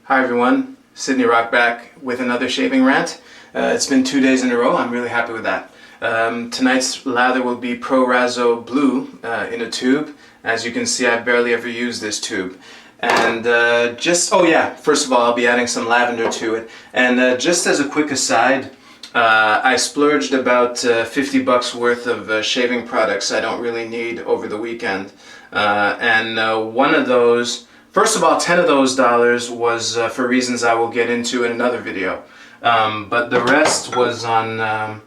Hi everyone, Sydney Rock back with another shaving rant. It's been 2 days in a row, I'm really happy with that. Tonight's lather will be Pro Razzo Blue in a tube. As you can see, I barely ever use this tube. And first of all, I'll be adding some lavender to it. And just as a quick aside, I splurged about 50 bucks worth of shaving products I don't really need over the weekend. One of those, first of all, 10 of those dollars was for reasons I will get into in another video. But the rest was on,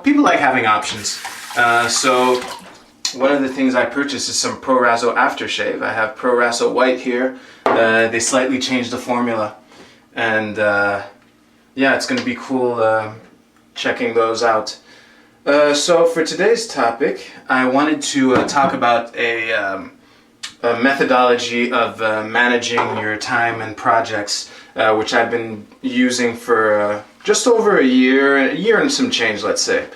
people like having options. So one of the things I purchased is some Pro Razzo aftershave. I have Pro Razzo White here. They slightly changed the formula. And it's going to be cool checking those out. So for today's topic, I wanted to talk about a methodology of managing your time and projects, which I've been using for just over a year and some change, let's say.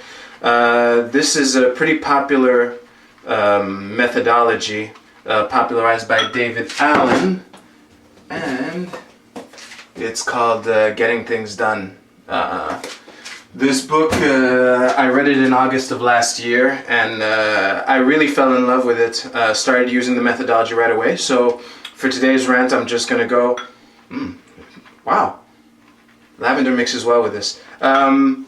This is a pretty popular methodology popularized by David Allen, and it's called Getting Things Done. This book, I read it in August of last year, and I really fell in love with it. Started using the methodology right away. So for today's rant, I'm just going to go, wow, lavender mixes well with this. I'm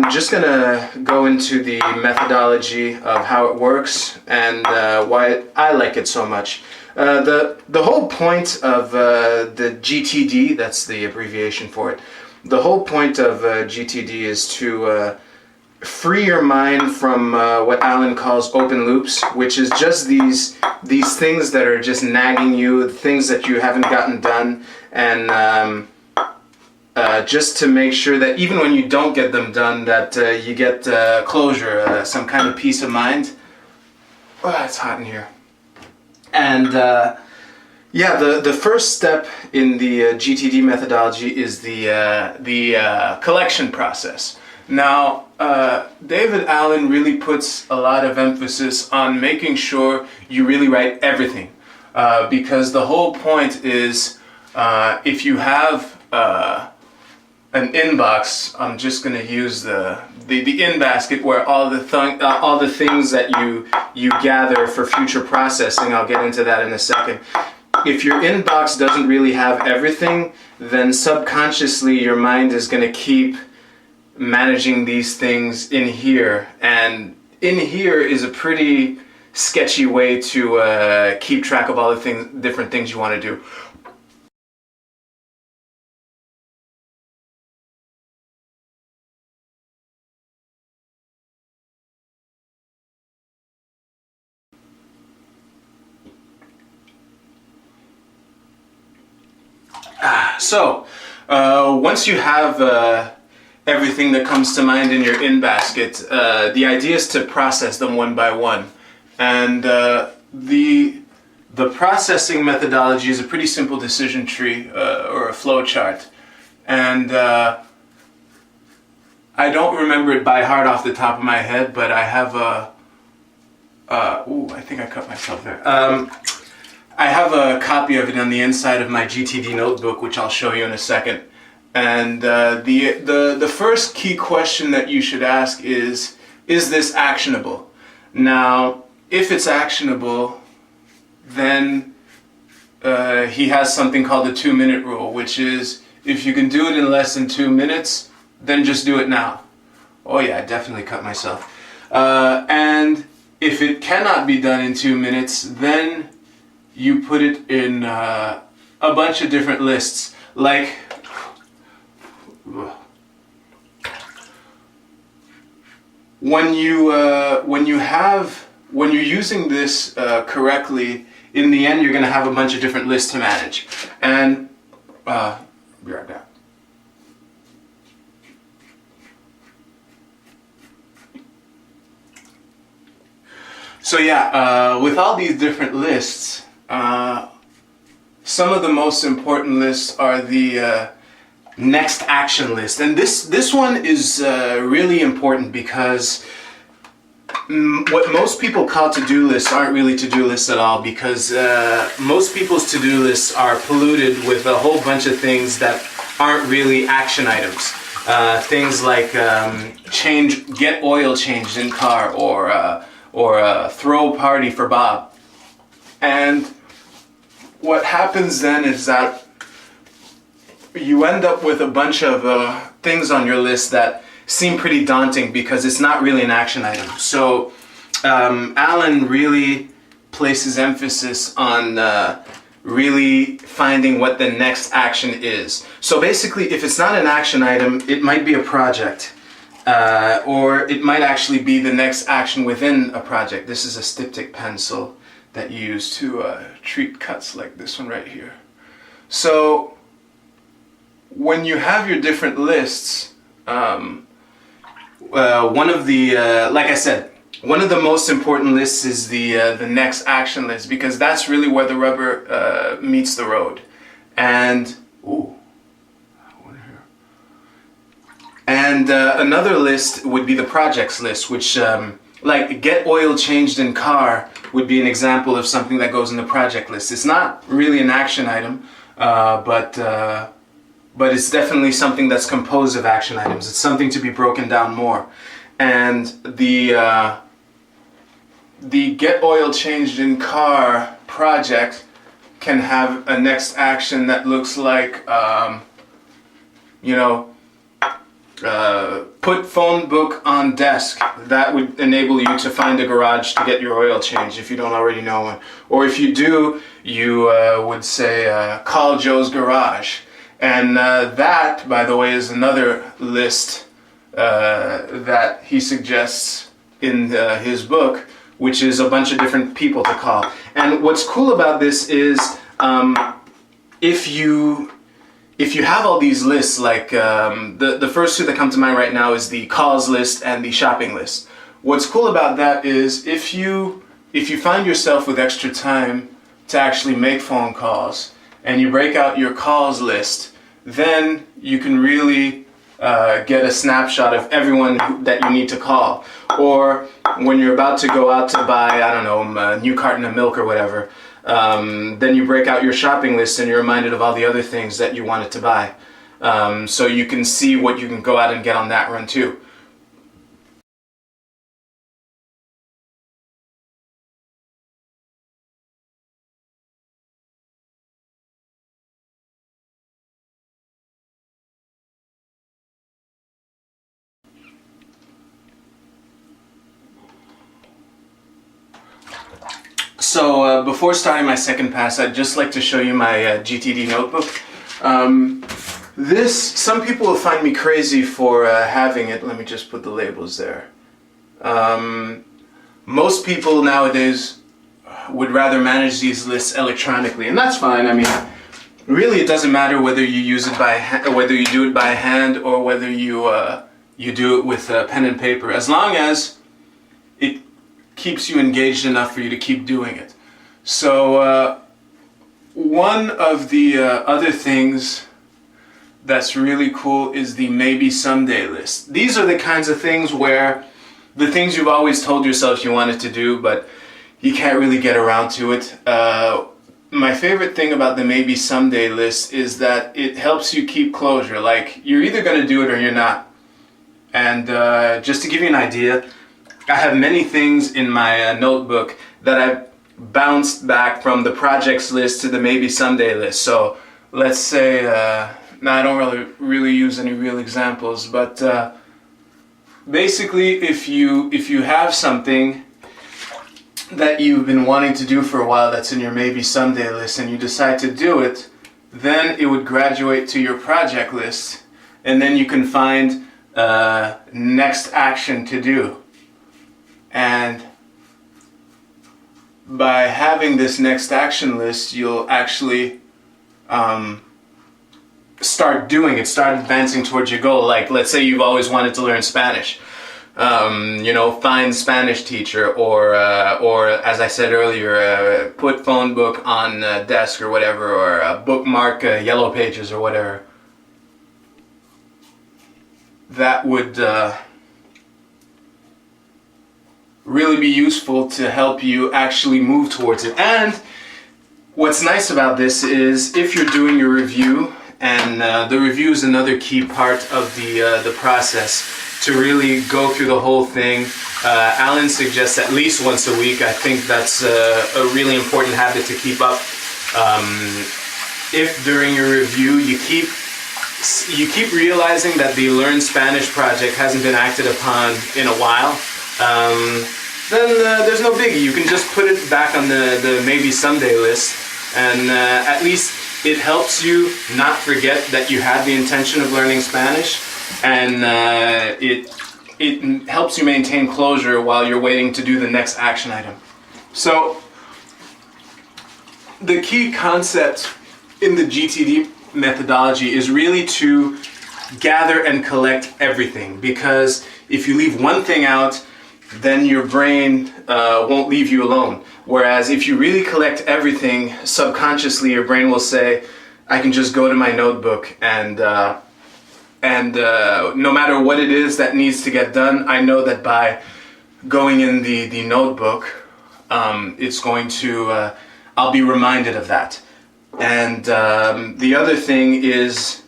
just going to go into the methodology of how it works and why I like it so much. The whole point of the GTD, that's the abbreviation for it, the whole point of GTD is to free your mind from what Alan calls open loops, which is just these things that are just nagging you, things that you haven't gotten done, and just to make sure that even when you don't get them done, that you get closure, some kind of peace of mind. Oh, it's hot in here. And the first step in the GTD methodology is the collection process. Now, David Allen really puts a lot of emphasis on making sure you really write everything, because the whole point is if you have an inbox, I'm just going to use the in basket where all the things that you gather for future processing. I'll get into that in a second. If your inbox doesn't really have everything, then subconsciously your mind is going to keep managing these things in here. And in here is a pretty sketchy way to keep track of all the different things you want to do. So, once you have everything that comes to mind in your in-basket, the idea is to process them one by one. And the processing methodology is a pretty simple decision tree or a flow chart. And I don't remember it by heart off the top of my head, but I have I think I cut myself there. I have a copy of it on the inside of my GTD notebook, which I'll show you in a second. And the first key question that you should ask is this actionable? Now, if it's actionable, then he has something called the 2-minute rule, which is if you can do it in less than 2 minutes, then just do it now. Oh yeah, I definitely cut myself. And if it cannot be done in 2 minutes, then you put it in a bunch of different lists. Like, when you're using this correctly, in the end you're going to have a bunch of different lists to manage. And be right back. So with all these different lists, some of the most important lists are the next action list. And this one is really important because what most people call to-do lists aren't really to-do lists at all, because most people's to-do lists are polluted with a whole bunch of things that aren't really action items. Things like get oil changed in car, or throw a party for Bob. And what happens then is that you end up with a bunch of things on your list that seem pretty daunting because it's not really an action item. So Alan really places emphasis on really finding what the next action is. So basically, if it's not an action item, it might be a project, or it might actually be the next action within a project. This is a styptic pencil that you use to treat cuts like this one right here. So when you have your different lists, one of the, like I said, one of the most important lists is the next action list, because that's really where the rubber meets the road. And another list would be the projects list, which like get oil changed in car would be an example of something that goes in the project list. It's not really an action item, but it's definitely something that's composed of action items. It's something to be broken down more. And the get oil changed in car project can have a next action that looks like, put phone book on desk. That would enable you to find a garage to get your oil changed if you don't already know one. Or if you do, you would say, call Joe's garage. And that, by the way, is another list that he suggests in his book, which is a bunch of different people to call. And what's cool about this is if you have all these lists, like the first two that come to mind right now is the calls list and the shopping list. What's cool about that is if you find yourself with extra time to actually make phone calls, and you break out your calls list, then you can really get a snapshot of everyone that you need to call. Or when you're about to go out to buy, I don't know, a new carton of milk or whatever, then you break out your shopping list and you're reminded of all the other things that you wanted to buy. So you can see what you can go out and get on that run too. So before starting my second pass, I'd just like to show you my GTD notebook. Some people will find me crazy for having it. Let me just put the labels there. Most people nowadays would rather manage these lists electronically, and that's fine. I mean, really, it doesn't matter whether you use it whether you do it by hand or whether you do it with pen and paper, as long as it keeps you engaged enough for you to keep doing it. So one of the other things that's really cool is the maybe someday list. These are the kinds of things where the things you've always told yourself you wanted to do, but you can't really get around to it. My favorite thing about the maybe someday list is that it helps you keep closure. Like, you're either going to do it or you're not. And just to give you an idea, I have many things in my notebook that I've bounced back from the projects list to the maybe someday list. So let's say, now I don't really use any real examples, but basically if you have something that you've been wanting to do for a while that's in your maybe someday list and you decide to do it, then it would graduate to your project list, and then you can find next action to do. And by having this next action list, you'll actually start advancing towards your goal. Like, let's say you've always wanted to learn Spanish. Find Spanish teacher, or as I said earlier, put phone book on desk or whatever, or bookmark yellow pages or whatever. That would really be useful to help you actually move towards it. And what's nice about this is if you're doing your review, and the review is another key part of the process, to really go through the whole thing. Alan suggests at least once a week. I think that's a really important habit to keep up. If during your review you keep realizing that the Learn Spanish project hasn't been acted upon in a while, then there's no biggie. You can just put it back on the maybe someday list, and at least it helps you not forget that you had the intention of learning Spanish, and it helps you maintain closure while you're waiting to do the next action item. So the key concept in the GTD methodology is really to gather and collect everything, because if you leave one thing out, then your brain won't leave you alone. Whereas if you really collect everything, subconsciously your brain will say, I can just go to my notebook and no matter what it is that needs to get done, I know that by going in the notebook, it's going to, I'll be reminded of that. And the other thing is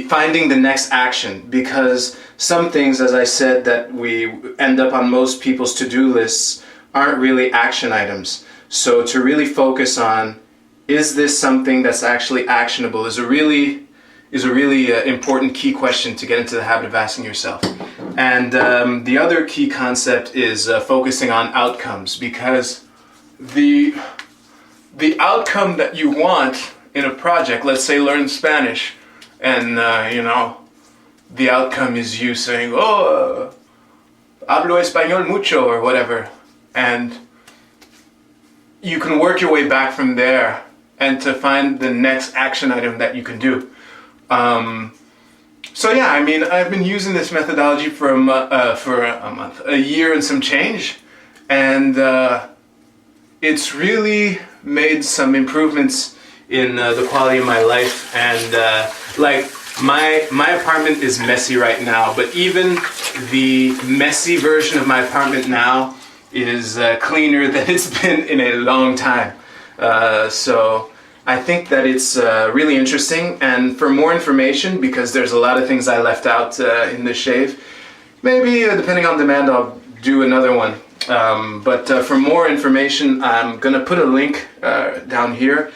finding the next action, because some things, as I said, that we end up on most people's to-do lists aren't really action items. So to really focus on, is this something that's actually actionable, is a really important key question to get into the habit of asking yourself. And the other key concept is focusing on outcomes, because the outcome that you want in a project, let's say learn Spanish, and the outcome is you saying, oh, hablo español mucho, or whatever, and you can work your way back from there and to find the next action item that you can do. So yeah, I mean, I've been using this methodology for a month, a year and some change, and it's really made some improvements in the quality of my life. And like my apartment is messy right now, but even the messy version of my apartment now is cleaner than it's been in a long time. So I think that it's really interesting, and for more information, because there's a lot of things I left out in this shave, maybe depending on demand I'll do another one. But for more information, I'm gonna put a link down here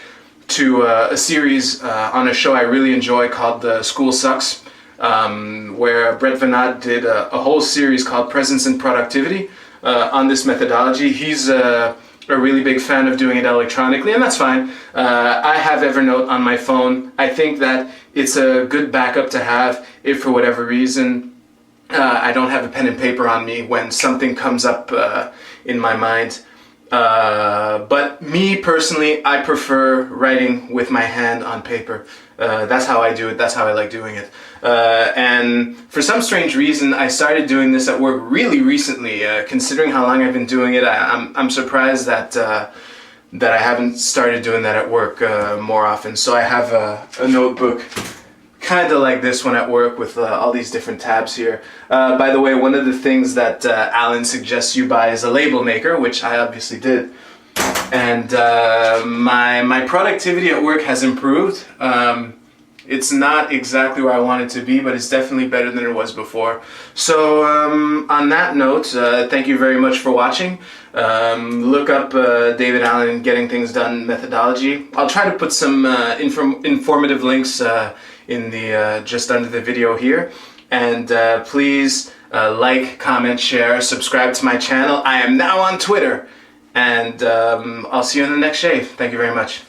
to a series on a show I really enjoy called School Sucks, where Brett Venat did a whole series called Presence and Productivity on this methodology. He's a really big fan of doing it electronically, and that's fine. I have Evernote on my phone. I think that it's a good backup to have if for whatever reason I don't have a pen and paper on me when something comes up in my mind. But me personally, I prefer writing with my hand on paper. That's how I do it. That's how I like doing it. And for some strange reason, I started doing this at work really recently. Considering how long I've been doing it, I'm surprised that I haven't started doing that at work more often. So I have a notebook kind of like this one at work with all these different tabs here. By the way, one of the things that Alan suggests you buy is a label maker, which I obviously did. And my productivity at work has improved. It's not exactly where I want it to be, but it's definitely better than it was before. So on that note, thank you very much for watching. Look up David Allen Getting Things Done methodology. I'll try to put some informative links in the just under the video here. And please like, comment, share, subscribe to my channel. I am now on Twitter. And I'll see you in the next shave. Thank you very much.